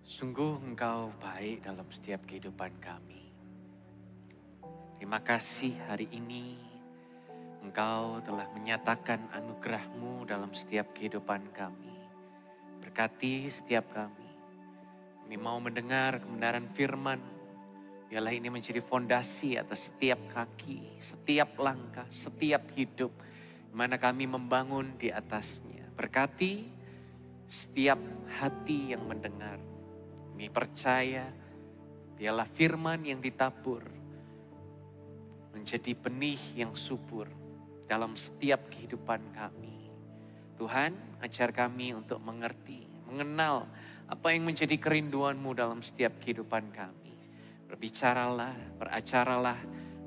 Sungguh Engkau baik dalam setiap kehidupan kami. Terima kasih hari ini Engkau telah menyatakan anugerah-Mu dalam setiap kehidupan kami. Berkati setiap kami. Kami mau mendengar kebenaran firman. Biarlah ini menjadi fondasi atas setiap kaki, setiap langkah, setiap hidup. Di mana kami membangun di atasnya. Berkati setiap hati yang mendengar. Kami percaya, biarlah firman yang ditabur menjadi benih yang subur dalam setiap kehidupan kami. Tuhan, ajar kami untuk mengerti, mengenal apa yang menjadi kerinduan-Mu dalam setiap kehidupan kami. Berbicaralah, beracaralah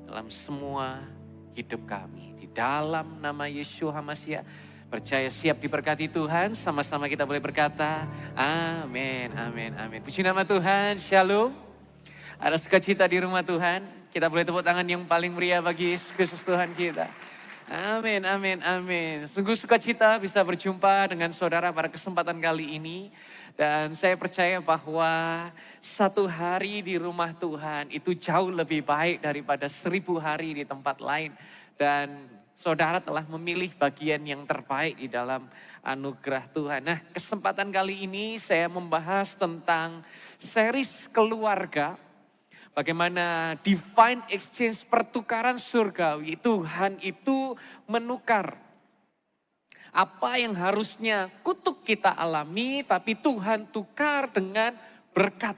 dalam semua hidup kami. Di dalam nama Yeshua HaMashiach, percaya siap diberkati Tuhan, sama-sama kita boleh berkata, amin, amin, amin. Puji nama Tuhan, shalom. Ada sukacita di rumah Tuhan, kita boleh tepuk tangan yang paling meriah bagi Yesus Kristus Tuhan kita. Amin, amin, amin. Sungguh sukacita bisa berjumpa dengan saudara pada kesempatan kali ini. Dan saya percaya bahwa satu hari di rumah Tuhan itu jauh lebih baik daripada 1000 hari di tempat lain. Dan saudara telah memilih bagian yang terbaik di dalam anugerah Tuhan. Nah, kesempatan kali ini saya membahas tentang series keluarga. Bagaimana divine exchange, pertukaran surgawi. Tuhan itu menukar apa yang harusnya kutuk kita alami, tapi Tuhan tukar dengan berkat.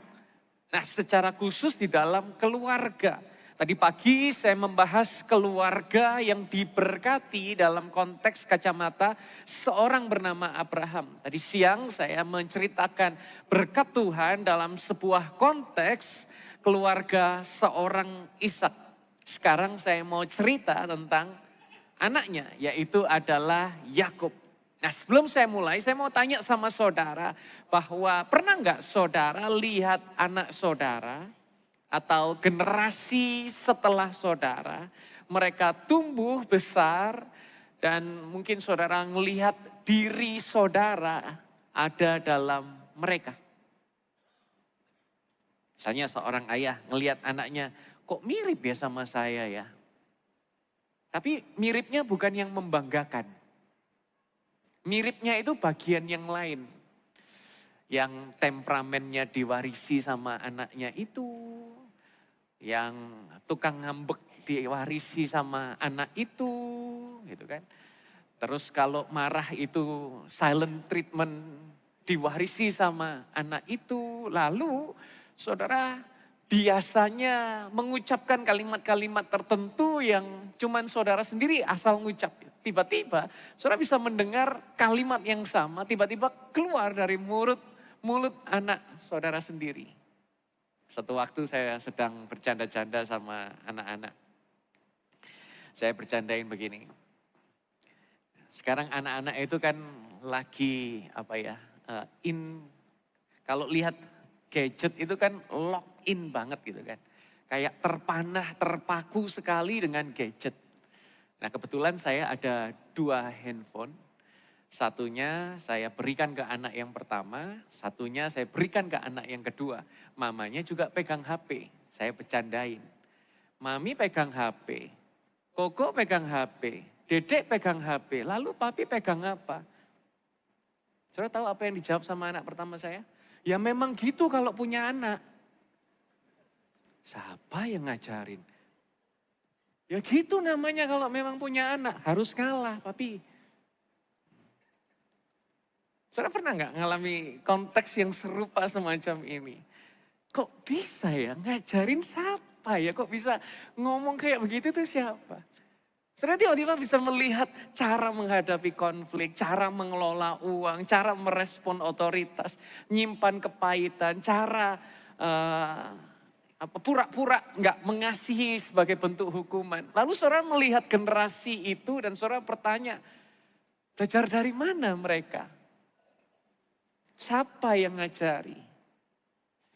Nah, secara khusus di dalam keluarga. Tadi pagi saya membahas keluarga yang diberkati dalam konteks kacamata seorang bernama Abraham. Tadi siang saya menceritakan berkat Tuhan dalam sebuah konteks keluarga seorang Ishak. Sekarang saya mau cerita tentang anaknya, yaitu adalah Yakub. Nah, sebelum saya mulai, saya mau tanya sama saudara bahwa pernah nggak saudara lihat anak saudara atau generasi setelah saudara, mereka tumbuh besar dan mungkin saudara melihat diri saudara ada dalam mereka. Misalnya seorang ayah ngelihat anaknya, kok mirip ya sama saya ya. Tapi miripnya bukan yang membanggakan. Miripnya itu bagian yang lain. Yang temperamennya diwarisi sama anaknya itu. Yang tukang ngambek diwarisi sama anak itu, gitu kan. Terus kalau marah itu silent treatment diwarisi sama anak itu. Lalu saudara biasanya mengucapkan kalimat-kalimat tertentu yang cuman saudara sendiri asal ngucap. Tiba-tiba saudara bisa mendengar kalimat yang sama tiba-tiba keluar dari mulut anak saudara sendiri. Satu waktu saya sedang bercanda-canda sama anak-anak. Saya bercandain begini. Sekarang anak-anak itu kan lagi kalau lihat gadget itu kan lock in banget gitu kan. Kayak terpanah, terpaku sekali dengan gadget. Nah, kebetulan saya ada 2 handphone. Satunya saya berikan ke anak yang pertama, satunya saya berikan ke anak yang kedua. Mamanya juga pegang HP, saya bercandain. Mami pegang HP, Koko pegang HP, Dedek pegang HP, lalu papi pegang apa? Saudara tahu apa yang dijawab sama anak pertama saya? Ya memang gitu kalau punya anak. Siapa yang ngajarin? Ya gitu namanya kalau memang punya anak, harus ngalah papi. Saudara pernah nggak ngalami konteks yang serupa semacam ini? Kok bisa ya ngajarin siapa ya? Kok bisa ngomong kayak begitu tuh siapa? Saudara tiba-tiba bisa melihat cara menghadapi konflik, cara mengelola uang, cara merespon otoritas, nyimpan kepahitan, cara pura-pura nggak mengasihi sebagai bentuk hukuman. Lalu saudara melihat generasi itu dan saudara bertanya, belajar dari mana mereka? Siapa yang ngajari?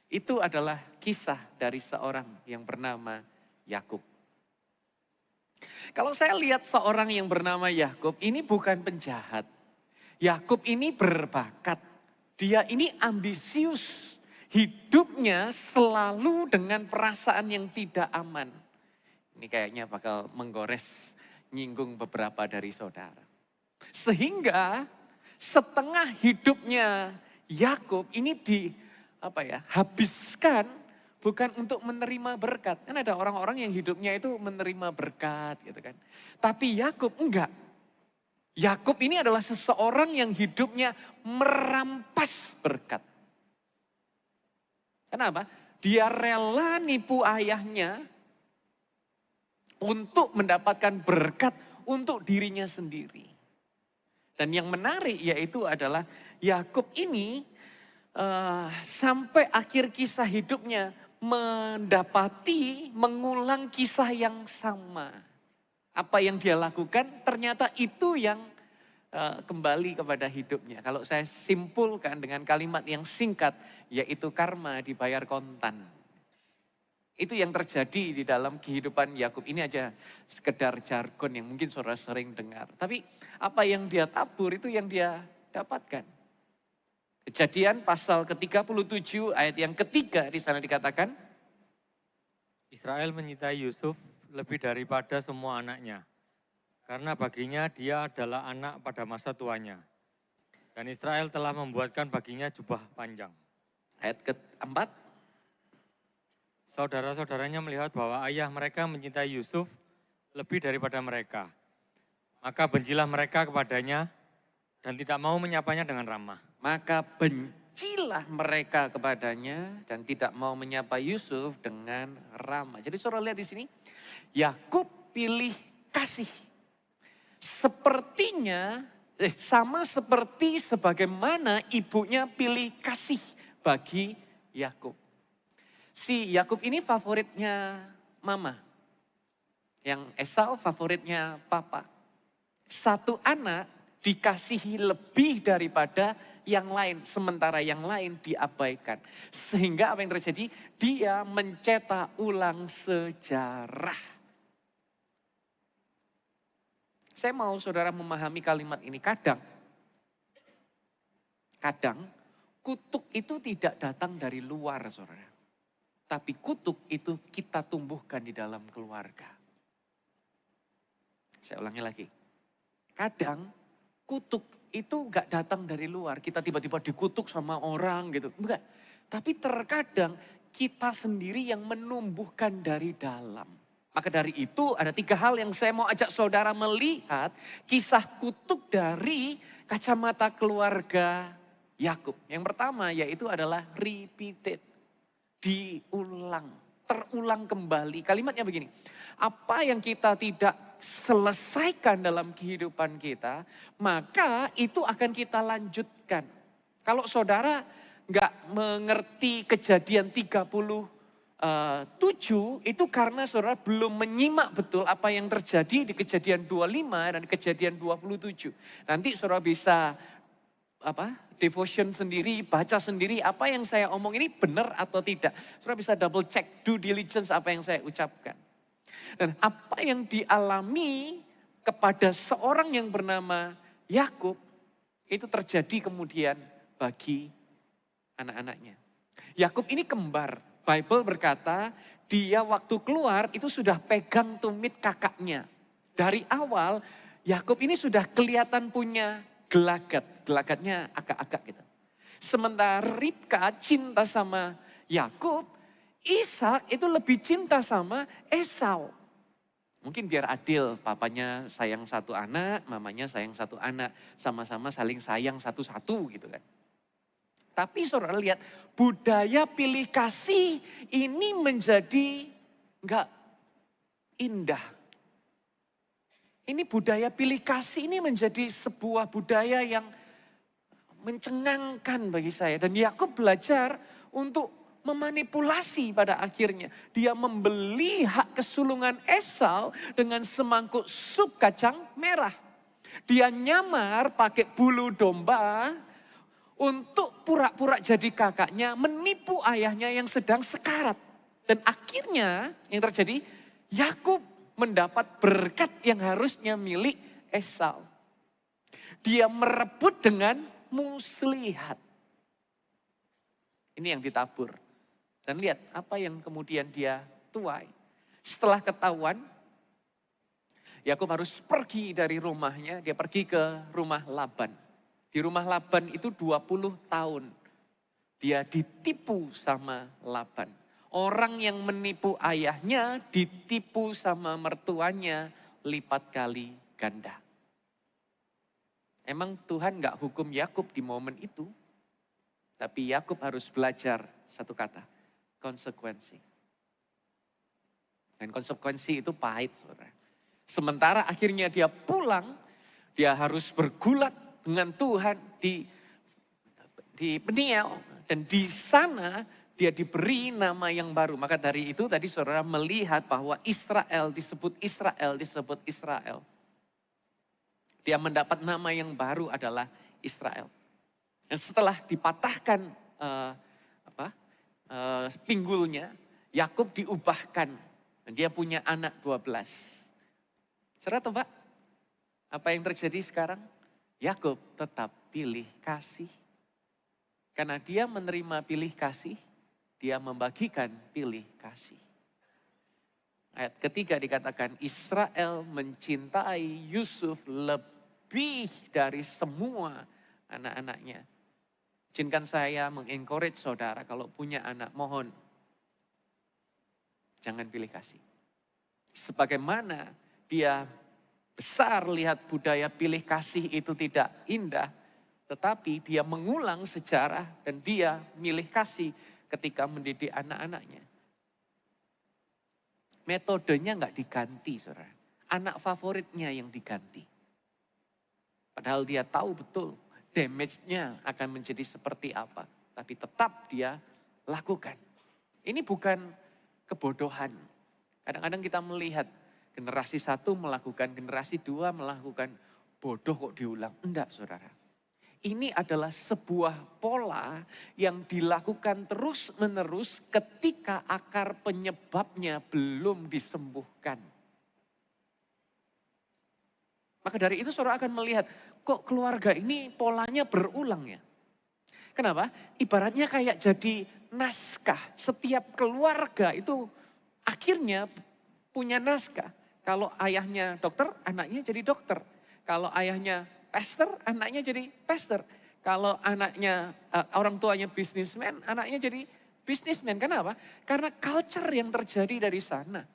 Itu adalah kisah dari seorang yang bernama Yakub. Kalau saya lihat seorang yang bernama Yakub, ini bukan penjahat. Yakub ini berbakat. Dia ini ambisius. hidupnya selalu dengan perasaan yang tidak aman. Ini kayaknya bakal menggores, nyinggung beberapa dari saudara. Sehingga setengah hidupnya Yakub ini habiskan bukan untuk menerima berkat. Kan ada orang-orang yang hidupnya itu menerima berkat gitu kan. Tapi Yakub enggak. Yakub ini adalah seseorang yang hidupnya merampas berkat. Kenapa? Dia rela nipu ayahnya untuk mendapatkan berkat untuk dirinya sendiri. Dan yang menarik yaitu adalah Yakub ini sampai akhir kisah hidupnya mengulang kisah yang sama. Apa yang dia lakukan ternyata itu yang kembali kepada hidupnya. Kalau saya simpulkan dengan kalimat yang singkat, yaitu karma dibayar kontan. Itu yang terjadi di dalam kehidupan Yakub. Ini aja sekedar jargon yang mungkin saudara sering dengar. Tapi apa yang dia tabur itu yang dia dapatkan. Kejadian pasal ke-37 ayat yang ketiga di sana dikatakan, Israel menyintai Yusuf lebih daripada semua anaknya. Karena baginya dia adalah anak pada masa tuanya. Dan Israel telah membuatkan baginya jubah panjang. Ayat keempat. Saudara-saudaranya melihat bahwa ayah mereka mencintai Yusuf lebih daripada mereka. Maka bencilah mereka kepadanya dan tidak mau menyapanya dengan ramah. Maka bencilah mereka kepadanya dan tidak mau menyapa Yusuf dengan ramah. Jadi saudara lihat di sini, Yakub pilih kasih. Sepertinya sama seperti sebagaimana ibunya pilih kasih bagi Yakub. Si Yakub ini favoritnya mama. Yang Esau favoritnya papa. Satu anak dikasihi lebih daripada yang lain. Sementara yang lain diabaikan. Sehingga apa yang terjadi? Dia mencetak ulang sejarah. Saya mau saudara memahami kalimat ini. Kadang kutuk itu tidak datang dari luar saudara. Tapi kutuk itu kita tumbuhkan di dalam keluarga. Saya ulangi lagi. Kadang kutuk itu gak datang dari luar. Kita tiba-tiba dikutuk sama orang gitu. Enggak. Tapi terkadang kita sendiri yang menumbuhkan dari dalam. Maka dari itu ada 3 hal yang saya mau ajak saudara melihat. Kisah kutuk dari kacamata keluarga Yakub. Yang pertama yaitu adalah repeated. Diulang, terulang kembali. Kalimatnya begini, apa yang kita tidak selesaikan dalam kehidupan kita, maka itu akan kita lanjutkan. Kalau saudara nggak mengerti kejadian 37, itu karena saudara belum menyimak betul apa yang terjadi di kejadian 25 dan kejadian 27. Nanti saudara bisa devotion sendiri, baca sendiri apa yang saya omong ini benar atau tidak. Saudara bisa double check, due diligence apa yang saya ucapkan. Dan apa yang dialami kepada seorang yang bernama Yakub itu terjadi kemudian bagi anak-anaknya. Yakub ini kembar. Bible berkata dia waktu keluar itu sudah pegang tumit kakaknya. Dari awal Yakub ini sudah kelihatan punya gelagat. Gelagatnya agak-agak gitu. Sementara Ribka cinta sama Yakub, Ishak itu lebih cinta sama Esau. Mungkin biar adil, papanya sayang satu anak, mamanya sayang satu anak. Sama-sama saling sayang satu-satu gitu kan. Tapi saudara lihat, budaya pilih kasih ini menjadi enggak indah. Ini budaya pilih kasih ini menjadi sebuah budaya yang mencengangkan bagi saya. Dan Yakub belajar untuk memanipulasi pada akhirnya. Dia membeli hak kesulungan Esau dengan semangkuk sup kacang merah. Dia nyamar pakai bulu domba untuk pura-pura jadi kakaknya, menipu ayahnya yang sedang sekarat. Dan akhirnya yang terjadi, Yakub mendapat berkat yang harusnya milik Esau. Dia merebut dengan muslihat. Ini yang ditabur. Dan lihat apa yang kemudian dia tuai. Setelah ketahuan, Yakub harus pergi dari rumahnya, dia pergi ke rumah Laban. Di rumah Laban itu 20 tahun dia ditipu sama Laban. Orang yang menipu ayahnya ditipu sama mertuanya lipat kali ganda. Emang Tuhan gak hukum Yakub di momen itu? Tapi Yakub harus belajar satu kata, konsekuensi. Dan konsekuensi itu pahit, saudara. Sementara akhirnya dia pulang, dia harus bergulat dengan Tuhan di Peniel. Dan di sana dia diberi nama yang baru. Maka dari itu tadi saudara melihat bahwa Israel disebut Israel, disebut Israel. Dia mendapat nama yang baru adalah Israel. Dan setelah dipatahkan pinggulnya, Yakub diubahkan. Dan dia punya anak 12. Saudara tebak apa yang terjadi sekarang? Yakub tetap pilih kasih. Karena dia menerima pilih kasih, dia membagikan pilih kasih. Ayat ketiga dikatakan Israel mencintai Yusuf lebih dari semua anak-anaknya. Izinkan saya mengencourage saudara kalau punya anak, mohon jangan pilih kasih. Sebagaimana dia besar lihat budaya pilih kasih itu tidak indah, tetapi dia mengulang sejarah dan dia milih kasih ketika mendidik anak-anaknya. Metodenya nggak diganti, saudara. Anak favoritnya yang diganti. Padahal dia tahu betul damage-nya akan menjadi seperti apa. Tapi tetap dia lakukan. Ini bukan kebodohan. Kadang-kadang kita melihat generasi satu melakukan, generasi dua melakukan, bodoh kok diulang. Enggak, saudara. Ini adalah sebuah pola yang dilakukan terus-menerus ketika akar penyebabnya belum disembuhkan. Maka dari itu saudara akan melihat, kok keluarga ini polanya berulang ya. Kenapa? Ibaratnya kayak jadi naskah. Setiap keluarga itu akhirnya punya naskah. Kalau ayahnya dokter, anaknya jadi dokter. Kalau ayahnya pastor, anaknya jadi pastor. Kalau anaknya orang tuanya bisnismen, anaknya jadi bisnismen. Kenapa? Karena culture yang terjadi dari sana.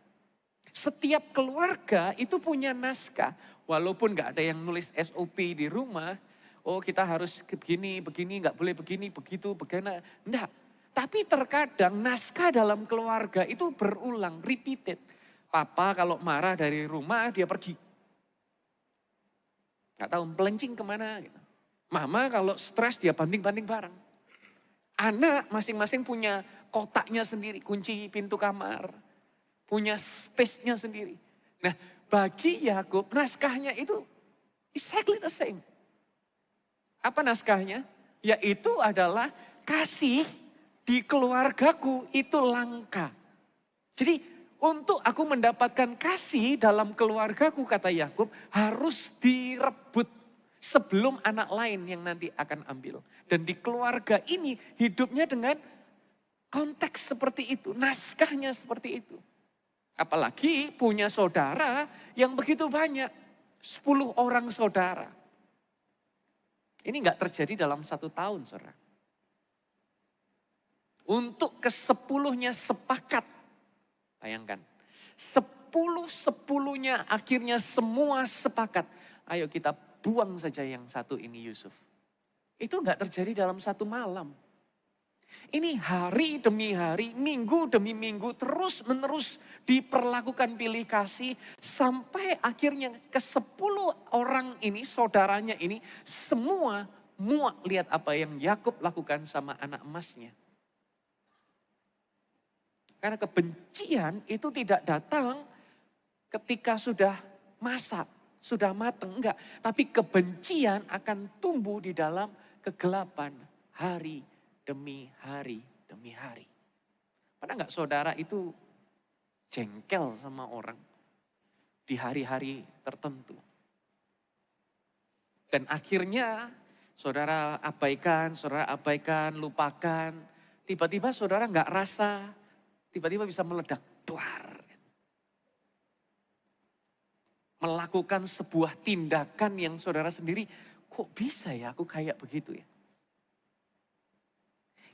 Setiap keluarga itu punya naskah. Walaupun gak ada yang nulis SOP di rumah. Oh kita harus begini, gak boleh begini, begitu, bagaimana. Enggak. Tapi terkadang naskah dalam keluarga itu berulang, repeated. Papa kalau marah dari rumah dia pergi. Gak tahu melencing kemana gitu. Mama kalau stres dia banting-banting barang. Anak masing-masing punya kotaknya sendiri, kunci pintu kamar. Punya space-nya sendiri. Nah bagi Yakub naskahnya itu exactly the same. Apa naskahnya? Yaitu adalah kasih di keluargaku itu langka. Jadi untuk aku mendapatkan kasih dalam keluargaku, kata Yakub, harus direbut sebelum anak lain yang nanti akan ambil. Dan di keluarga ini hidupnya dengan konteks seperti itu, naskahnya seperti itu. Apalagi punya saudara yang begitu banyak, 10 orang saudara. Ini gak terjadi dalam 1 tahun, saudara. Untuk ke-10-nya sepakat. Bayangkan, 10-10-nya akhirnya semua sepakat. Ayo kita buang saja yang satu ini Yusuf. Itu gak terjadi dalam 1 malam. Ini hari demi hari, minggu demi minggu terus menerus diperlakukan pilih kasih. Sampai akhirnya ke-10 orang ini, saudaranya ini semua muak lihat apa yang Yakub lakukan sama anak emasnya. Karena kebencian itu tidak datang ketika sudah masak, sudah matang, enggak. Tapi kebencian akan tumbuh di dalam kegelapan hari demi hari demi hari. Pernah enggak saudara itu jengkel sama orang di hari-hari tertentu? Dan akhirnya saudara abaikan, lupakan. tiba-tiba saudara nggak rasa, tiba-tiba bisa meledak, duar. Melakukan sebuah tindakan yang saudara sendiri, kok bisa ya aku kayak begitu ya?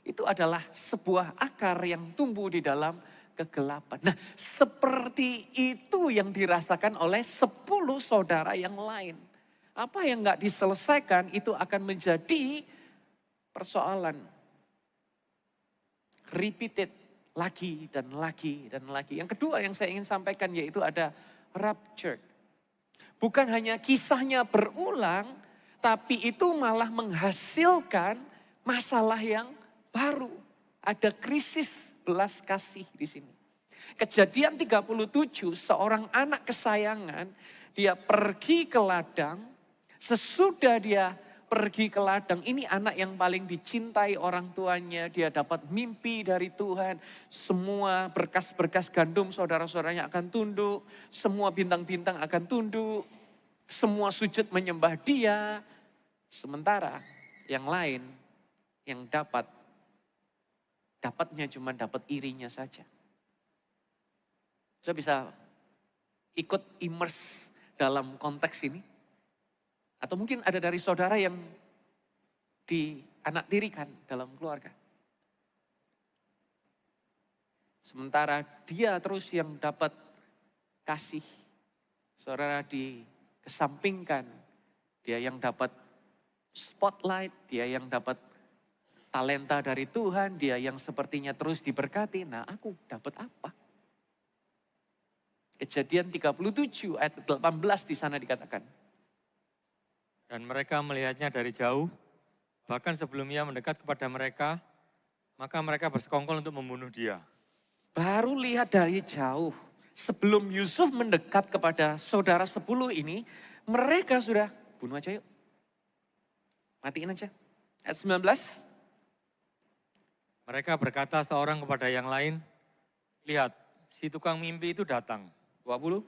Itu adalah sebuah akar yang tumbuh di dalam kegelapan. Nah, seperti itu yang dirasakan oleh 10 saudara yang lain. Apa yang nggak diselesaikan itu akan menjadi persoalan. Repeated lagi dan lagi dan lagi. Yang kedua yang saya ingin sampaikan yaitu ada rapture. Bukan hanya kisahnya berulang, tapi itu malah menghasilkan masalah yang baru. Ada krisis belas kasih di sini. Kejadian 37, seorang anak kesayangan, dia pergi ke ladang. Sesudah dia pergi ke ladang, ini anak yang paling dicintai orang tuanya. Dia dapat mimpi dari Tuhan. Semua berkas-berkas gandum saudara-saudaranya akan tunduk. Semua bintang-bintang akan tunduk. Semua sujud menyembah dia. Sementara yang lain yang dapatnya cuma dapat irinya saja. Saya bisa ikut immerse dalam konteks ini. Atau mungkin ada dari saudara yang dianaktirikan dalam keluarga. Sementara dia terus yang dapat kasih. Saudara dikesampingkan. Dia yang dapat spotlight, dia yang dapat talenta dari Tuhan, dia yang sepertinya terus diberkati. Nah, aku dapat apa? Kejadian 37 ayat 18 di sana dikatakan. Dan mereka melihatnya dari jauh, bahkan sebelum ia mendekat kepada mereka, maka mereka bersekongkol untuk membunuh dia. Baru lihat dari jauh, sebelum Yusuf mendekat kepada saudara 10 ini, mereka sudah bunuh aja yuk. Matiin aja. Ayat 19. Mereka berkata seorang kepada yang lain, lihat, si tukang mimpi itu datang. 20.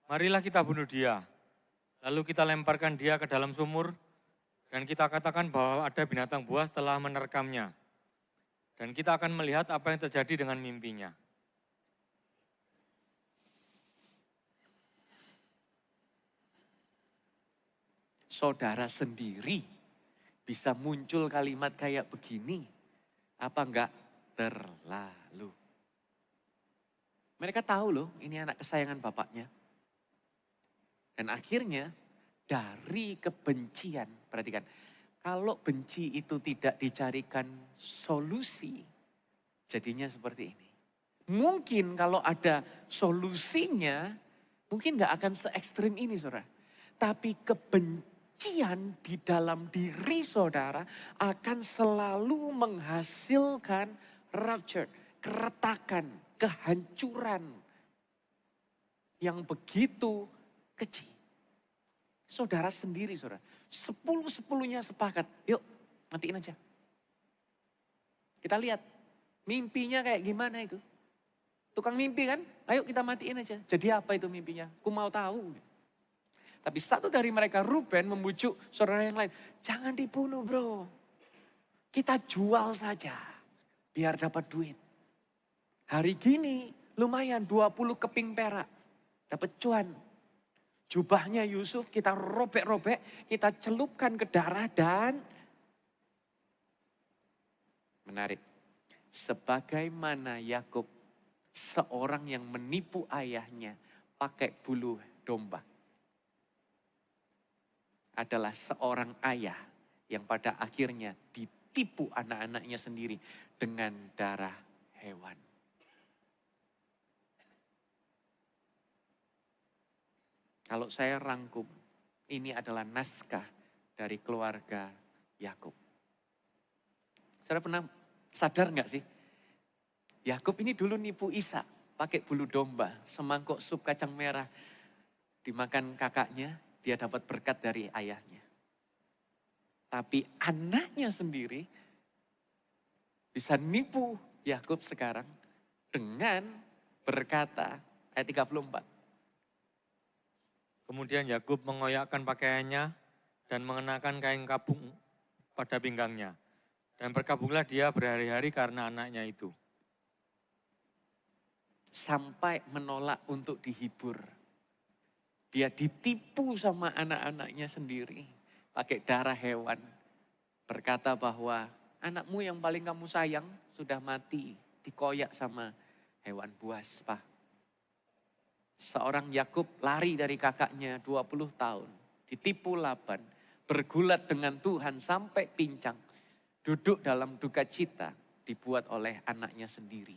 Marilah kita bunuh dia. Lalu kita lemparkan dia ke dalam sumur dan kita katakan bahwa ada binatang buas telah menerkamnya. Dan kita akan melihat apa yang terjadi dengan mimpinya. Saudara sendiri bisa muncul kalimat kayak begini. Apa enggak terlalu? Mereka tahu loh ini anak kesayangan bapaknya. Dan akhirnya dari kebencian, perhatikan, kalau benci itu tidak dicarikan solusi, jadinya seperti ini. Mungkin kalau ada solusinya, mungkin gak akan se ekstrim ini saudara. Tapi kebencian di dalam diri saudara akan selalu menghasilkan rupture, keretakan, kehancuran yang begitu kecil. Saudara sendiri saudara. 10-10-nya sepakat. Yuk matiin aja. Kita lihat mimpinya kayak gimana itu. Tukang mimpi kan. Ayo kita matiin aja. Jadi apa itu mimpinya? Aku mau tahu. Tapi satu dari mereka Ruben membujuk saudara yang lain. Jangan dibunuh bro. Kita jual saja. Biar dapat duit. Hari gini lumayan 20 keping perak. Dapat cuan. Jubahnya Yusuf kita robek-robek, kita celupkan ke darah dan menarik. Sebagaimana Yakub seorang yang menipu ayahnya pakai bulu domba. Adalah seorang ayah yang pada akhirnya ditipu anak-anaknya sendiri dengan darah hewan. Kalau saya rangkum, ini adalah naskah dari keluarga Yakub. Saudara pernah sadar nggak sih? Yakub ini dulu nipu Ishak, pakai bulu domba, semangkuk sup kacang merah. Dimakan kakaknya, dia dapat berkat dari ayahnya. Tapi anaknya sendiri bisa nipu Yakub sekarang dengan berkata, ayat 34. Kemudian Yakub mengoyakkan pakaiannya dan mengenakan kain kapung pada pinggangnya. Dan berkabunglah dia berhari-hari karena anaknya itu. Sampai menolak untuk dihibur. Dia ditipu sama anak-anaknya sendiri. Pakai darah hewan. Berkata bahwa anakmu yang paling kamu sayang sudah mati. Dikoyak sama hewan buas, Pak. Seorang Yakub lari dari kakaknya 20 tahun. Ditipu Laban. Bergulat dengan Tuhan sampai pincang. Duduk dalam duka cita dibuat oleh anaknya sendiri.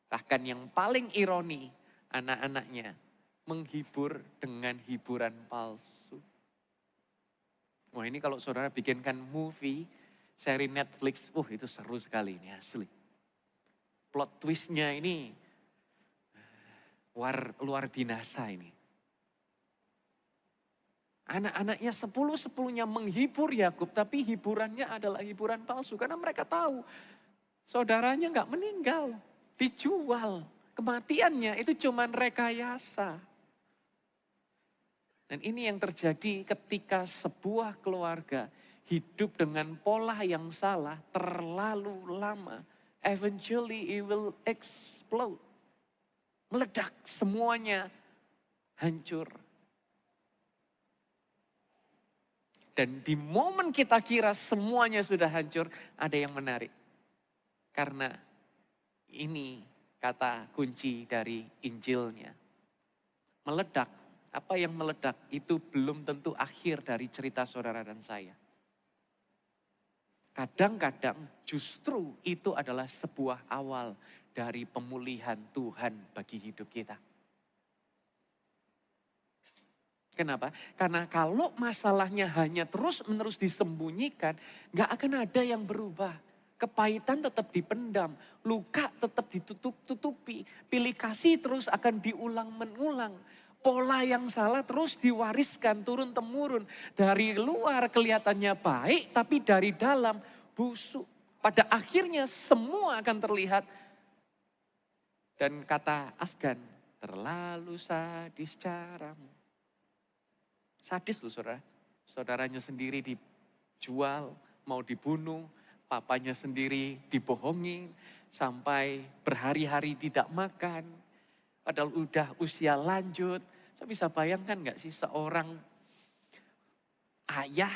Bahkan yang paling ironi, anak-anaknya menghibur dengan hiburan palsu. Wah, ini kalau saudara bikinkan movie, seri Netflix, itu seru sekali ini asli. Plot twistnya ini luar binasa ini. Anak-anaknya 10-10-nya menghibur Yakub, tapi hiburannya adalah hiburan palsu. Karena mereka tahu saudaranya nggak meninggal, dijual. Kematiannya itu cuman rekayasa. Dan ini yang terjadi ketika sebuah keluarga hidup dengan pola yang salah terlalu lama. Eventually it will explode. Meledak, semuanya hancur. Dan di momen kita kira semuanya sudah hancur, ada yang menarik. Karena ini kata kunci dari Injilnya. Meledak. Apa yang meledak itu belum tentu akhir dari cerita saudara dan saya. Kadang-kadang justru itu adalah sebuah awal dari pemulihan Tuhan bagi hidup kita. Kenapa? Karena kalau masalahnya hanya terus-menerus disembunyikan, gak akan ada yang berubah. Kepahitan tetap dipendam, luka tetap ditutup-tutupi, pilih kasih terus akan diulang-menulang. Pola yang salah terus diwariskan turun-temurun. Dari luar kelihatannya baik, tapi dari dalam busuk. Pada akhirnya semua akan terlihat. Dan kata Afgan, terlalu sadis caramu. Sadis loh saudara. Saudaranya sendiri dijual, mau dibunuh. Papanya sendiri dibohongin. Sampai berhari-hari tidak makan. Padahal udah usia lanjut. Saya bisa bayangkan gak sih seorang ayah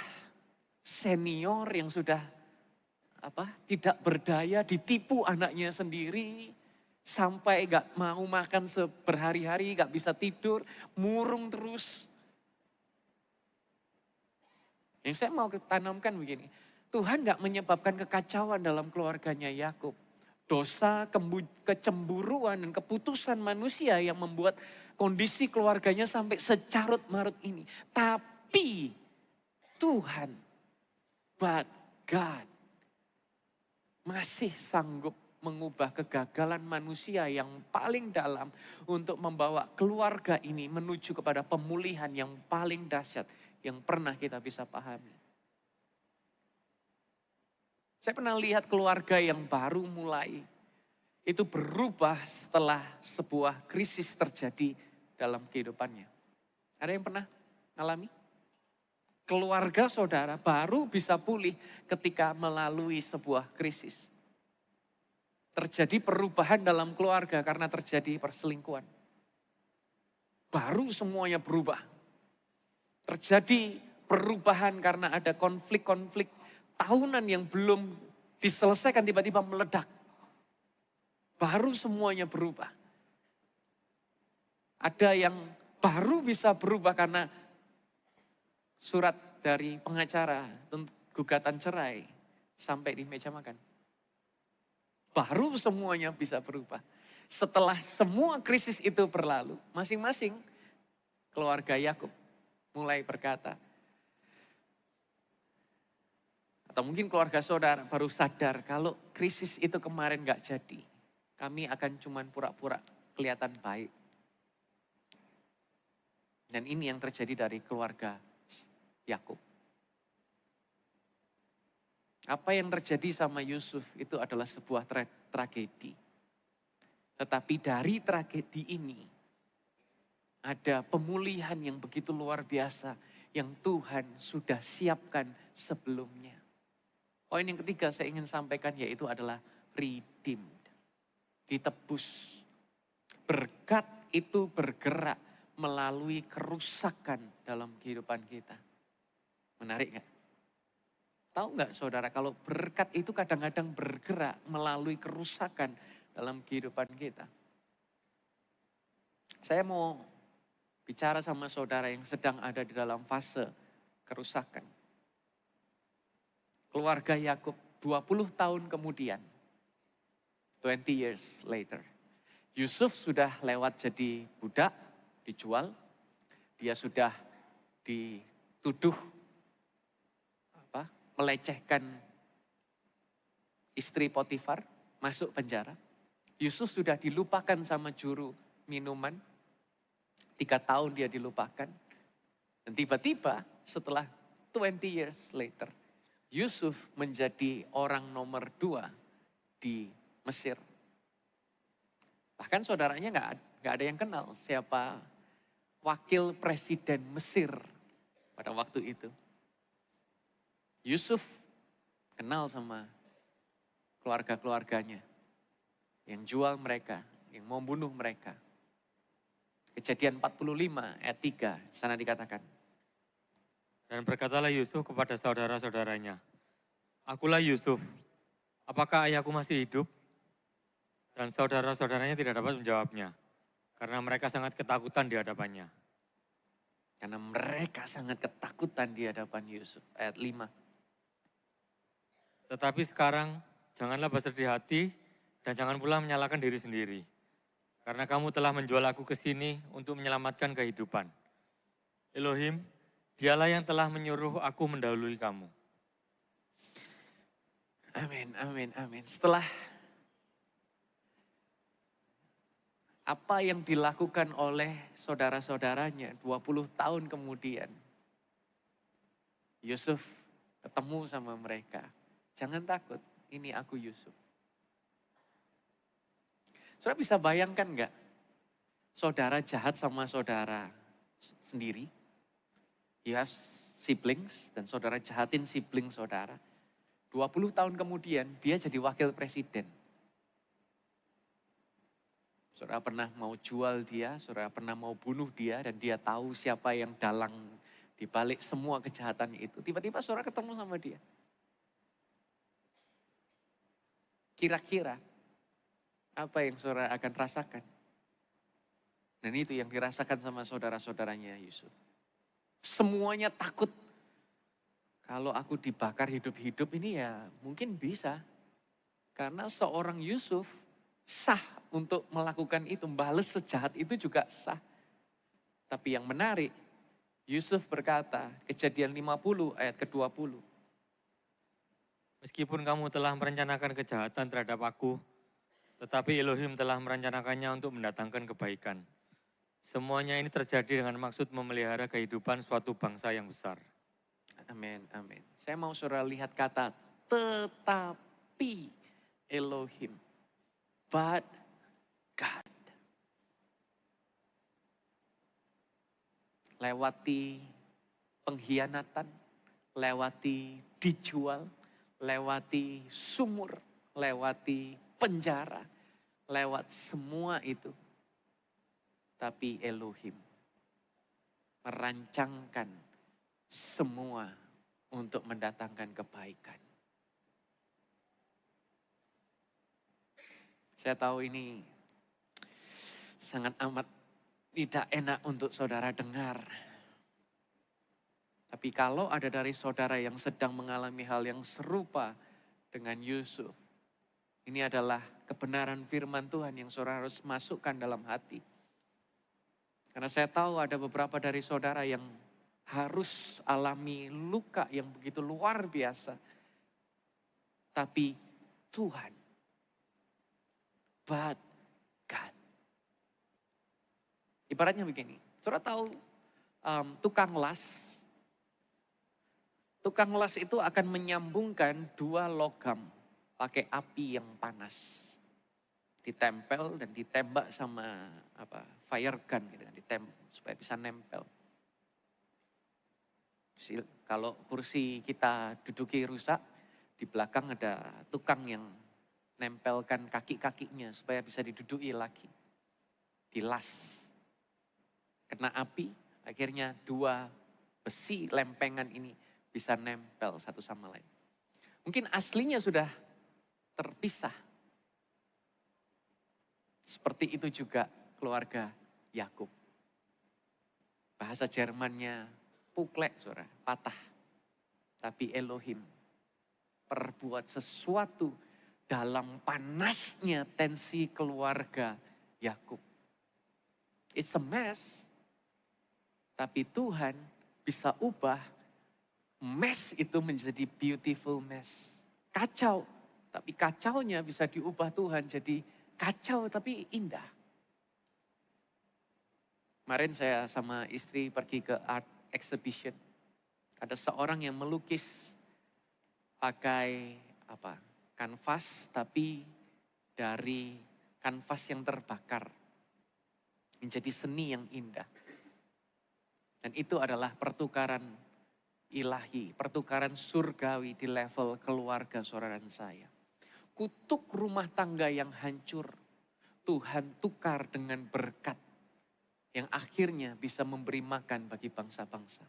senior yang sudah tidak berdaya ditipu anaknya sendiri. Sampai gak mau makan berhari-hari, gak bisa tidur, murung terus. Yang saya mau tanamkan begini, Tuhan gak menyebabkan kekacauan dalam keluarganya Yakub. Dosa, kecemburuan, dan keputusan manusia yang membuat kondisi keluarganya sampai secarut marut ini. Tapi Tuhan, but God, masih sanggup mengubah kegagalan manusia yang paling dalam untuk membawa keluarga ini menuju kepada pemulihan yang paling dahsyat yang pernah kita bisa pahami. Saya pernah lihat keluarga yang baru mulai itu berubah setelah sebuah krisis terjadi dalam kehidupannya. Ada yang pernah alami? Keluarga saudara baru bisa pulih ketika melalui sebuah krisis. Terjadi perubahan dalam keluarga karena terjadi perselingkuhan. Baru semuanya berubah. Terjadi perubahan karena ada konflik-konflik tahunan yang belum diselesaikan tiba-tiba meledak. Baru semuanya berubah. Ada yang baru bisa berubah karena surat dari pengacara gugatan cerai sampai di meja makan. Baru semuanya bisa berubah. Setelah semua krisis itu berlalu, masing-masing keluarga Yakub mulai berkata, atau mungkin keluarga saudara baru sadar kalau krisis itu kemarin gak jadi. Kami akan cuman pura-pura kelihatan baik. Dan ini yang terjadi dari keluarga Yakub. Apa yang terjadi sama Yusuf itu adalah sebuah tragedi. Tetapi dari tragedi ini ada pemulihan yang begitu luar biasa yang Tuhan sudah siapkan sebelumnya. Poin yang ketiga saya ingin sampaikan yaitu adalah redeemed. Ditebus. Berkat itu bergerak melalui kerusakan dalam kehidupan kita. Menarik nggak? Tahu nggak saudara, kalau berkat itu kadang-kadang bergerak melalui kerusakan dalam kehidupan kita. Saya mau bicara sama saudara yang sedang ada di dalam fase kerusakan. Keluarga Yakub 20 tahun kemudian, 20 years later, Yusuf sudah lewat jadi budak, dijual. Dia sudah dituduh melecehkan istri Potifar, masuk penjara. Yusuf sudah dilupakan sama juru minuman. 3 tahun dia dilupakan. Dan tiba-tiba setelah 20 years later, Yusuf menjadi orang nomor 2 di Mesir. Bahkan saudaranya nggak ada yang kenal siapa wakil presiden Mesir pada waktu itu. Yusuf kenal sama keluarga-keluarganya yang jual mereka, yang mau bunuh mereka. Kejadian 45 ayat 3, sana dikatakan. Dan berkatalah Yusuf kepada saudara-saudaranya, "Akulah Yusuf, apakah ayahku masih hidup?" Dan saudara-saudaranya tidak dapat menjawabnya, karena mereka sangat ketakutan di hadapannya. Karena mereka sangat ketakutan di hadapan Yusuf. Ayat 5. Tetapi sekarang janganlah bersedih hati dan jangan pula menyalahkan diri sendiri. Karena kamu telah menjual aku ke sini untuk menyelamatkan kehidupan. Elohim, dialah yang telah menyuruh aku mendahului kamu. Amin, amin, amin. Setelah apa yang dilakukan oleh saudara-saudaranya 20 tahun kemudian, Yusuf ketemu sama mereka. Jangan takut, ini aku Yusuf. Saudara bisa bayangkan nggak? Saudara jahat sama saudara sendiri. You have siblings dan saudara jahatin sibling saudara. 20 tahun kemudian dia jadi wakil presiden. Saudara pernah mau jual dia, saudara pernah mau bunuh dia dan dia tahu siapa yang dalang di balik semua kejahatan itu. Tiba-tiba saudara ketemu sama dia. Kira-kira apa yang saudara akan rasakan? Dan itu yang dirasakan sama saudara-saudaranya Yusuf. Semuanya takut. Kalau aku dibakar hidup-hidup ini ya mungkin bisa. Karena seorang Yusuf sah untuk melakukan itu. Balas sejahat itu juga sah. Tapi yang menarik, Yusuf berkata, Kejadian 50 ayat ke-20. Meskipun kamu telah merencanakan kejahatan terhadap aku, tetapi Elohim telah merencanakannya untuk mendatangkan kebaikan. Semuanya ini terjadi dengan maksud memelihara kehidupan suatu bangsa yang besar. Amin, amin. Saya mau saudara lihat kata tetapi Elohim. But God. Lewati pengkhianatan, lewati dijual, lewati sumur, lewati penjara, lewat semua itu. Tapi Elohim merancangkan semua untuk mendatangkan kebaikan. Saya tahu ini sangat amat tidak enak untuk saudara dengar. Tapi kalau ada dari saudara yang sedang mengalami hal yang serupa dengan Yusuf, ini adalah kebenaran firman Tuhan yang saudara harus masukkan dalam hati. Karena saya tahu ada beberapa dari saudara yang harus alami luka yang begitu luar biasa. Tapi Tuhan, but God. Ibaratnya begini, saudara tahu tukang las. Tukang las itu akan menyambungkan 2 logam pakai api yang panas. Ditempel dan ditembak sama fire gun gitu kan, supaya bisa nempel. Kalau kursi kita duduki rusak, Di belakang ada tukang yang nempelkan kaki-kakinya supaya bisa diduduki lagi. Dilas. Kena api, akhirnya dua besi lempengan ini bisa nempel satu sama lain. Mungkin aslinya sudah terpisah. Seperti itu juga keluarga Yakub. Bahasa Jermannya puklek, saudara, patah. Tapi Elohim perbuat sesuatu dalam panasnya tensi keluarga Yakub. It's a mess. Tapi Tuhan bisa ubah mess itu menjadi beautiful mess. Kacau, tapi kacaunya bisa diubah Tuhan jadi kacau tapi indah. Kemarin saya sama istri pergi ke art exhibition. Ada seorang yang melukis pakai kanvas tapi dari kanvas yang terbakar. Menjadi seni yang indah. Dan itu adalah pertukaran ilahi, pertukaran surgawi di level keluarga saudara dan saya. Kutuk rumah tangga yang hancur, Tuhan tukar dengan berkat yang akhirnya bisa memberi makan bagi bangsa-bangsa.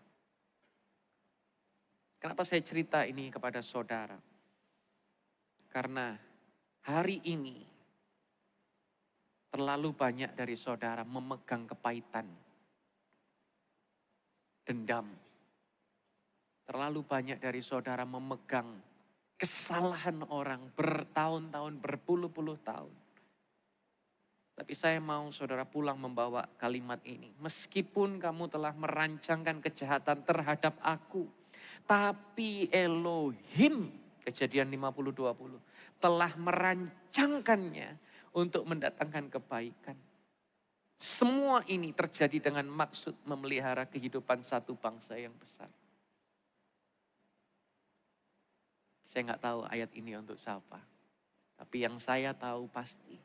Kenapa saya cerita ini kepada saudara? Karena hari ini terlalu banyak dari saudara memegang kepahitan, dendam. Terlalu banyak dari saudara memegang kesalahan orang bertahun-tahun, berpuluh-puluh tahun. Tapi saya mau saudara pulang membawa kalimat ini. Meskipun kamu telah merancangkan kejahatan terhadap aku, tapi Elohim, Kejadian 50:20, telah merancangkannya untuk mendatangkan kebaikan. Semua ini terjadi dengan maksud memelihara kehidupan satu bangsa yang besar. Saya nggak tahu ayat ini untuk siapa. Tapi yang saya tahu pasti,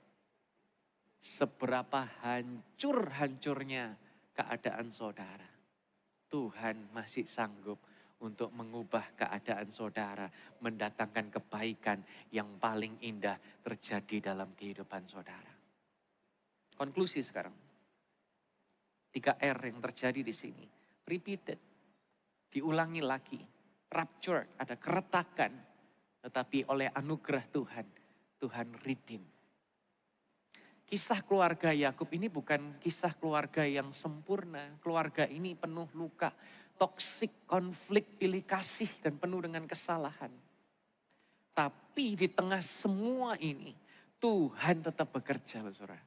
seberapa hancur-hancurnya keadaan saudara, Tuhan masih sanggup untuk mengubah keadaan saudara, mendatangkan kebaikan yang paling indah terjadi dalam kehidupan saudara. Konklusi sekarang. 3R yang terjadi di sini. Repeated. Diulangi lagi. Rapture, ada keretakan. Tetapi oleh anugerah Tuhan, Tuhan redeem. Kisah keluarga Yakub ini bukan kisah keluarga yang sempurna. Keluarga ini penuh luka, toksik, konflik, pilih kasih, dan penuh dengan kesalahan. Tapi di tengah semua ini, Tuhan tetap bekerja, loh saudara.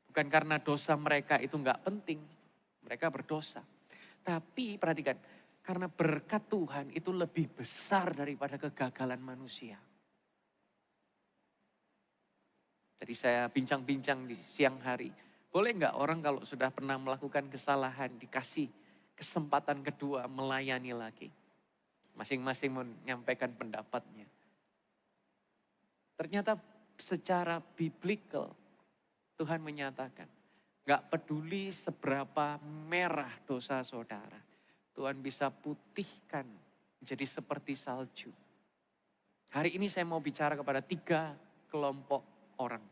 Bukan karena dosa mereka itu enggak penting, mereka berdosa. Tapi perhatikan, karena berkat Tuhan itu lebih besar daripada kegagalan manusia. Jadi saya bincang-bincang di siang hari, boleh enggak orang kalau sudah pernah melakukan kesalahan dikasih kesempatan kedua melayani lagi. Masing-masing menyampaikan pendapatnya. Ternyata secara biblical Tuhan menyatakan, gak peduli seberapa merah dosa saudara, Tuhan bisa putihkan menjadi seperti salju. Hari ini saya mau bicara kepada 3 kelompok orang.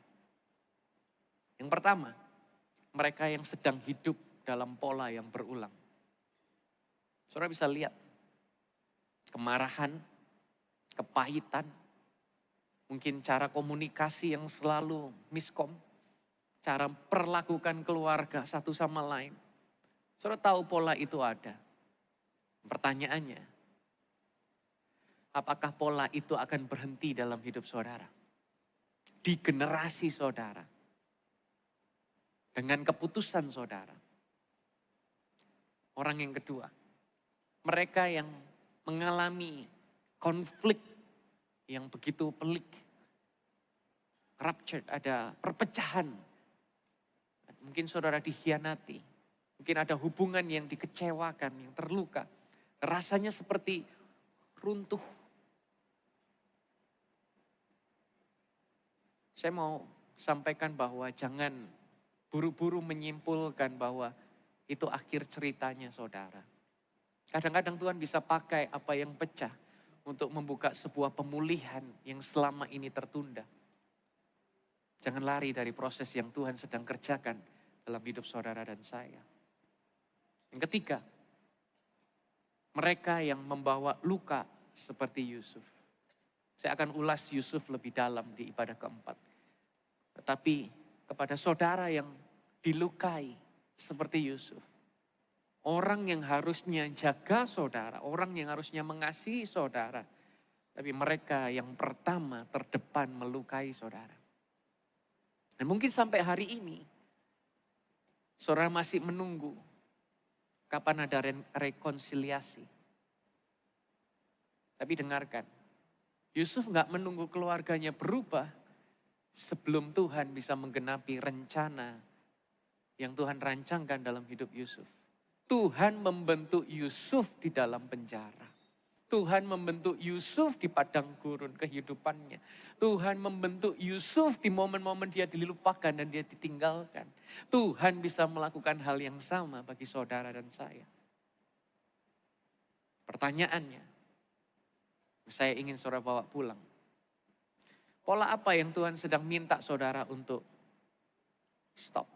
Yang pertama, mereka yang sedang hidup dalam pola yang berulang. Saudara bisa lihat kemarahan, kepahitan, mungkin cara komunikasi yang selalu miskom, cara perlakukan keluarga satu sama lain. Saudara tahu pola itu ada. Pertanyaannya, apakah pola itu akan berhenti dalam hidup saudara? Di generasi saudara. Dengan keputusan saudara. Orang yang kedua, mereka yang mengalami konflik yang begitu pelik. Rupture, ada perpecahan. Mungkin saudara dikhianati. Mungkin ada hubungan yang dikecewakan, yang terluka. Rasanya seperti runtuh. Saya mau sampaikan bahwa jangan buru-buru menyimpulkan bahwa itu akhir ceritanya saudara. Kadang-kadang Tuhan bisa pakai apa yang pecah untuk membuka sebuah pemulihan yang selama ini tertunda. Jangan lari dari proses yang Tuhan sedang kerjakan dalam hidup saudara dan saya. Yang ketiga, mereka yang membawa luka seperti Yusuf. Saya akan ulas Yusuf lebih dalam di ibadah keempat. Tetapi kepada saudara yang dilukai seperti Yusuf. Orang yang harusnya jaga saudara, orang yang harusnya mengasihi saudara. Tapi mereka yang pertama terdepan melukai saudara. Dan mungkin sampai hari ini, saudara masih menunggu kapan ada rekonsiliasi. Tapi dengarkan, Yusuf gak menunggu keluarganya berubah sebelum Tuhan bisa menggenapi rencana yang Tuhan rancangkan dalam hidup Yusuf. Tuhan membentuk Yusuf di dalam penjara. Tuhan membentuk Yusuf di padang gurun kehidupannya. Tuhan membentuk Yusuf di momen-momen dia dilupakan dan dia ditinggalkan. Tuhan bisa melakukan hal yang sama bagi saudara dan saya. Pertanyaannya, saya ingin saudara bawa pulang. Pola apa yang Tuhan sedang minta saudara untuk stop?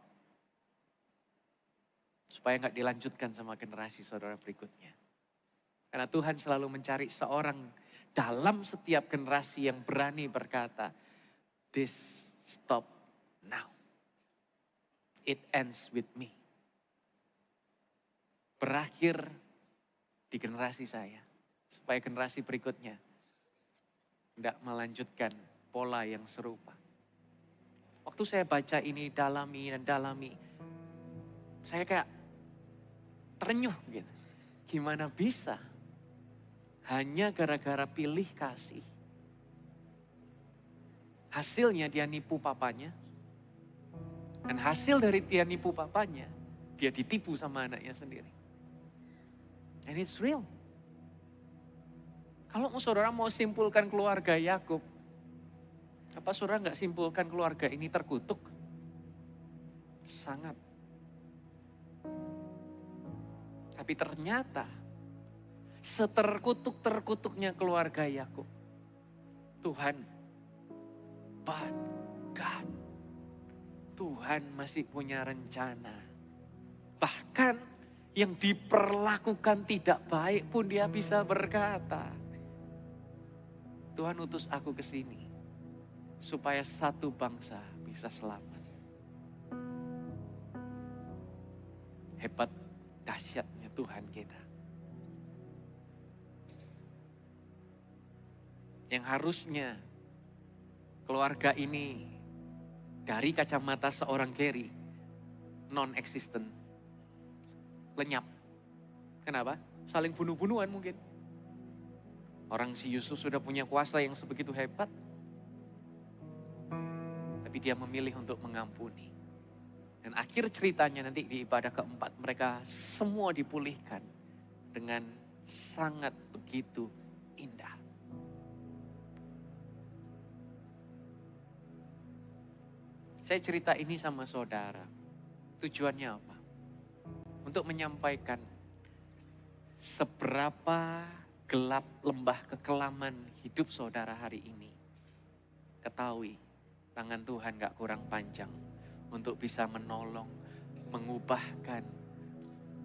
Supaya nggak dilanjutkan sama generasi saudara berikutnya. Karena Tuhan selalu mencari seorang dalam setiap generasi yang berani berkata, this stop now. It ends with me. Berakhir di generasi saya. Supaya generasi berikutnya tidak melanjutkan pola yang serupa. Waktu saya baca ini dalami, saya kayak terenyuh gitu. Gimana bisa? Hanya gara-gara pilih kasih. Hasilnya dia nipu papanya. Dan hasil dari dia nipu papanya, dia ditipu sama anaknya sendiri. And it's real. Kalau saudara mau simpulkan keluarga Yakub, apa saudara nggak simpulkan keluarga ini terkutuk? Sangat. Tapi ternyata seterkutuk-terkutuknya keluarga Yakub, Tuhan, but God, Tuhan masih punya rencana. Bahkan yang diperlakukan tidak baik pun dia bisa berkata, Tuhan utus aku ke sini supaya satu bangsa bisa selamat. Hebat, dahsyatnya Tuhan kita. Yang harusnya keluarga ini dari kacamata seorang Gary non-existent, lenyap. Kenapa? Saling bunuh-bunuhan mungkin. Orang si Yusuf sudah punya kuasa yang sebegitu hebat. Tapi dia memilih untuk mengampuni. Dan akhir ceritanya nanti di ibadah keempat mereka semua dipulihkan dengan sangat begitu indah. Saya cerita ini sama saudara. Tujuannya apa? Untuk menyampaikan seberapa gelap lembah kekelaman hidup saudara hari ini. Ketahui tangan Tuhan gak kurang panjang untuk bisa menolong, mengubahkan,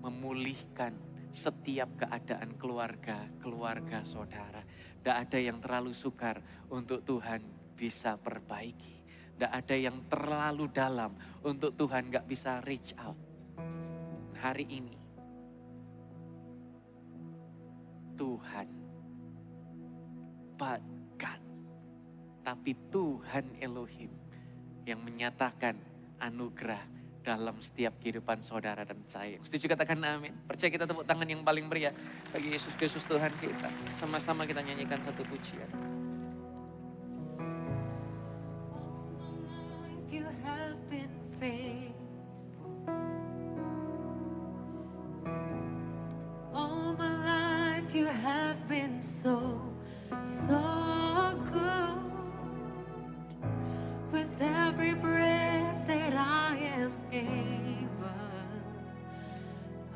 memulihkan setiap keadaan keluarga saudara. Tidak ada yang terlalu sukar untuk Tuhan bisa perbaiki. Tidak ada yang terlalu dalam untuk Tuhan gak bisa reach out. Hari ini Tuhan, but God, tapi Tuhan Elohim yang menyatakan anugerah dalam setiap kehidupan saudara dan saya. Setuju katakan amin. Percaya kita tepuk tangan yang paling meriah bagi Yesus Kristus Tuhan kita. Sama-sama kita nyanyikan satu pujian. You have been faithful. All my life you have been so good. With every breath that I am able,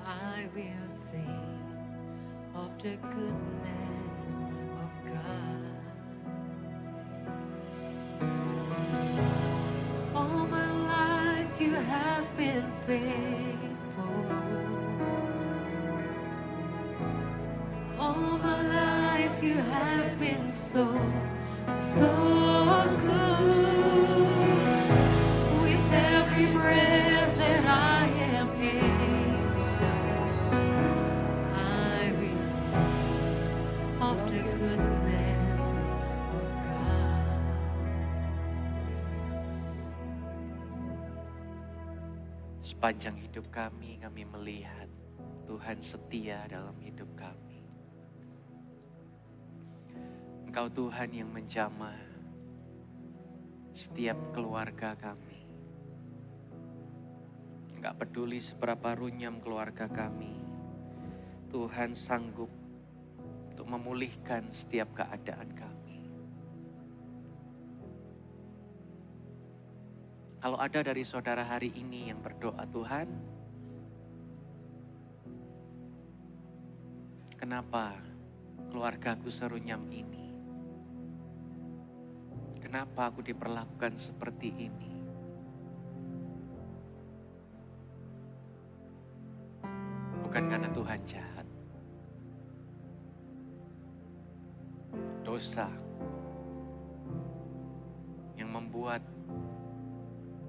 I will sing of the goodness of God. All my life you have been faithful. All my life you have been so, so good. With every breath that I am able, I will sing of the goodness of God. Sepanjang hidup kami melihat Tuhan setia dalam hidup kami. Engkau Tuhan yang menjamah setiap keluarga kami. Enggak peduli seberapa runyam keluarga kami, Tuhan sanggup untuk memulihkan setiap keadaan kami. Kalau ada dari saudara hari ini yang berdoa, Tuhan, kenapa keluargaku serunyam ini? Kenapa aku diperlakukan seperti ini? Bukan karena Tuhan jahat. Dosa yang membuat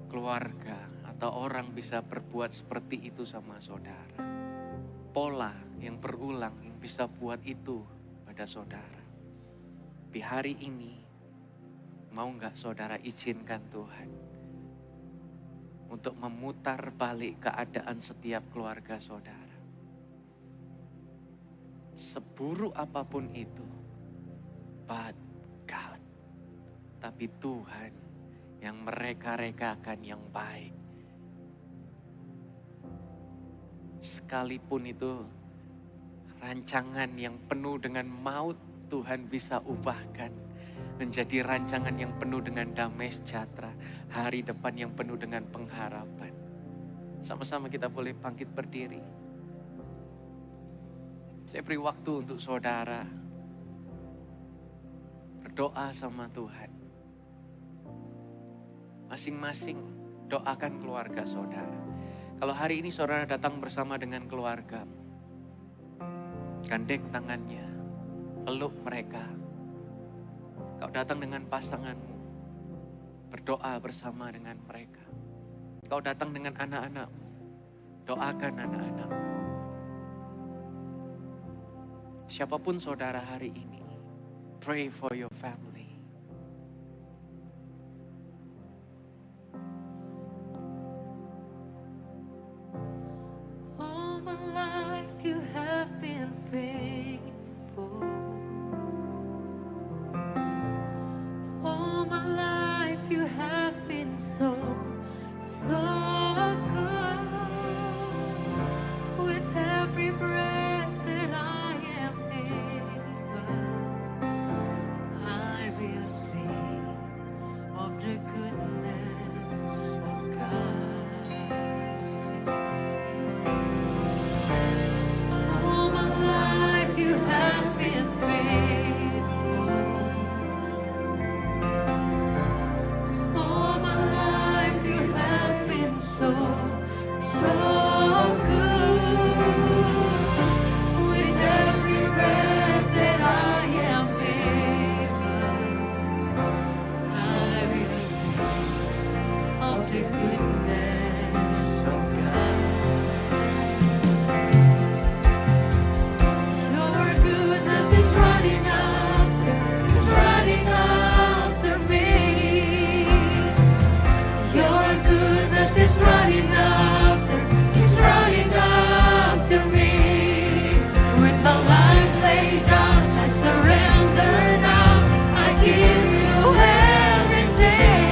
keluarga atau orang bisa berbuat seperti itu sama saudara. Pola yang berulang yang bisa buat itu pada saudara. Di hari ini, mau gak saudara izinkan Tuhan untuk memutar balik keadaan setiap keluarga saudara. Seburuk apapun itu, but God. Tapi Tuhan yang mereka-rekakan yang baik. Sekalipun itu rancangan yang penuh dengan maut, Tuhan bisa ubahkan menjadi rancangan yang penuh dengan damai sejahtera, hari depan yang penuh dengan pengharapan. Sama-sama kita boleh bangkit berdiri. Saya beri waktu untuk saudara berdoa sama Tuhan. Masing-masing doakan keluarga saudara. Kalau hari ini saudara datang bersama dengan keluarga, gandeng tangannya, peluk mereka. Kau datang dengan pasanganmu, berdoa bersama dengan mereka. Kau datang dengan anak-anakmu, doakan anak-anakmu. Siapapun saudara hari ini, pray for your family. All my life you have been faithful. All my life you have been so, so good. With every breath that I am able, I will sing of the goodness of God. All my life you have been faithful. All my life you have been so, so good. With every breath that I am able, I will sing of the goodness of God. Your goodness is running after me. Your goodness is running after me. With my life laid down, I surrender now. I give you everything.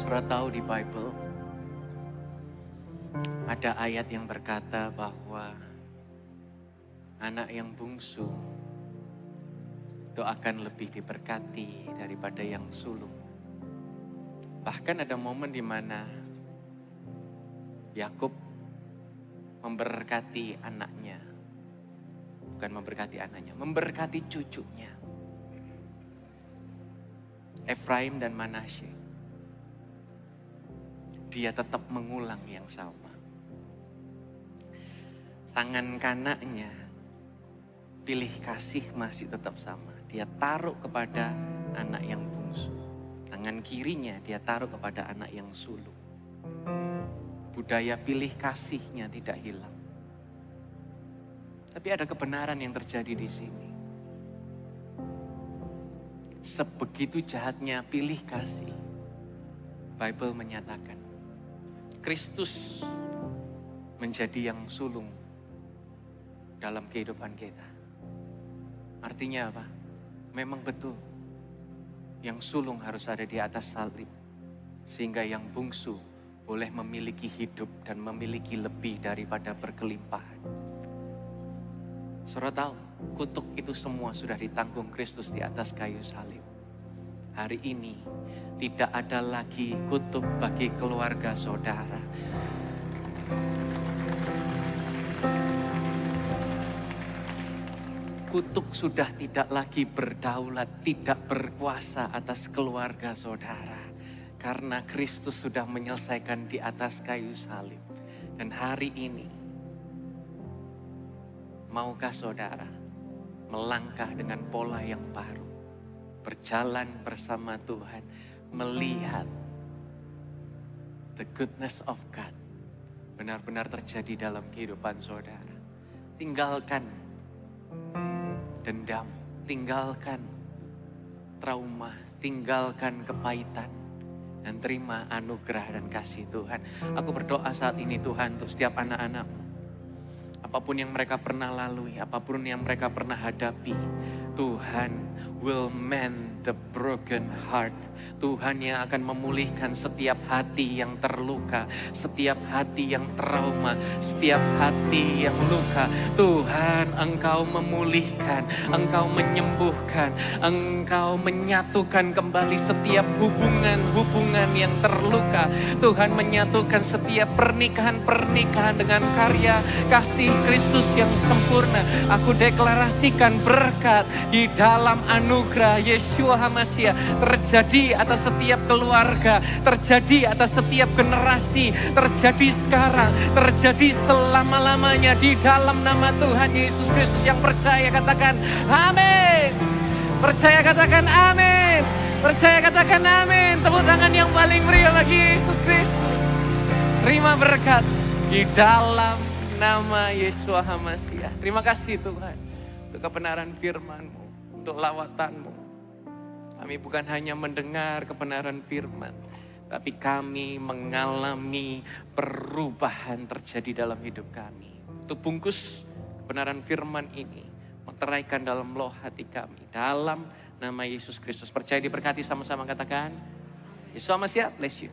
Saudara tahu di Bible ada ayat yang berkata bahwa anak yang bungsu itu akan lebih diberkati daripada yang sulung. Bahkan ada momen di mana Yakub memberkati anaknya. Bukan memberkati anaknya, memberkati cucunya. Efraim dan Manasye. Dia tetap mengulang yang sama. Tangan kanannya pilih kasih masih tetap sama. Dia taruh kepada anak yang bungsu. Tangan kirinya dia taruh kepada anak yang sulung. Budaya pilih kasihnya tidak hilang. Tapi ada kebenaran yang terjadi di sini. Sebegitu jahatnya pilih kasih, Bible menyatakan Kristus menjadi yang sulung dalam kehidupan kita. Artinya apa? Memang betul, yang sulung harus ada di atas salib. Sehingga yang bungsu boleh memiliki hidup dan memiliki lebih daripada berkelimpahan. Saudara tahu, kutuk itu semua sudah ditanggung Kristus di atas kayu salib. Hari ini tidak ada lagi kutuk bagi keluarga saudara. Kutuk sudah tidak lagi berdaulat, tidak berkuasa atas keluarga saudara. Karena Kristus sudah menyelesaikan di atas kayu salib. Dan hari ini, maukah saudara melangkah dengan pola yang baru? Berjalan bersama Tuhan, melihat the goodness of God benar-benar terjadi dalam kehidupan saudara. Tinggalkan dendam, tinggalkan trauma, tinggalkan kepahitan, dan terima anugerah dan kasih Tuhan. Aku berdoa saat ini Tuhan untuk setiap anak-anak-Mu. Apapun yang mereka pernah lalui, apapun yang mereka pernah hadapi, Tuhan will mend the broken heart. Tuhan yang akan memulihkan setiap hati yang terluka, setiap hati yang trauma, setiap hati yang luka. Tuhan, Engkau memulihkan, Engkau menyembuhkan, Engkau menyatukan kembali setiap hubungan-hubungan yang terluka. Tuhan menyatukan setiap pernikahan-pernikahan dengan karya kasih Kristus yang sempurna. Aku deklarasikan berkat di dalam anugerah Yeshua HaMashiach terjadi atas setiap keluarga, terjadi atas setiap generasi, terjadi sekarang, terjadi selama-lamanya di dalam nama Tuhan Yesus Kristus. Yang percaya katakan amin. Percaya katakan amin. Percaya katakan amin. Tepuk tangan yang paling meriah bagi Yesus Kristus. Terima berkat di dalam nama Yeshua HaMashiach. Terima kasih Tuhan untuk kebenaran firman-Mu, untuk lawatan-Mu. Kami bukan hanya mendengar kebenaran firman, tapi kami mengalami perubahan terjadi dalam hidup kami. Untuk bungkus kebenaran firman ini, meteraikan dalam loh hati kami. Dalam nama Yesus Kristus. Percaya diberkati, sama-sama katakan, Yesus HaMashiach, bless you.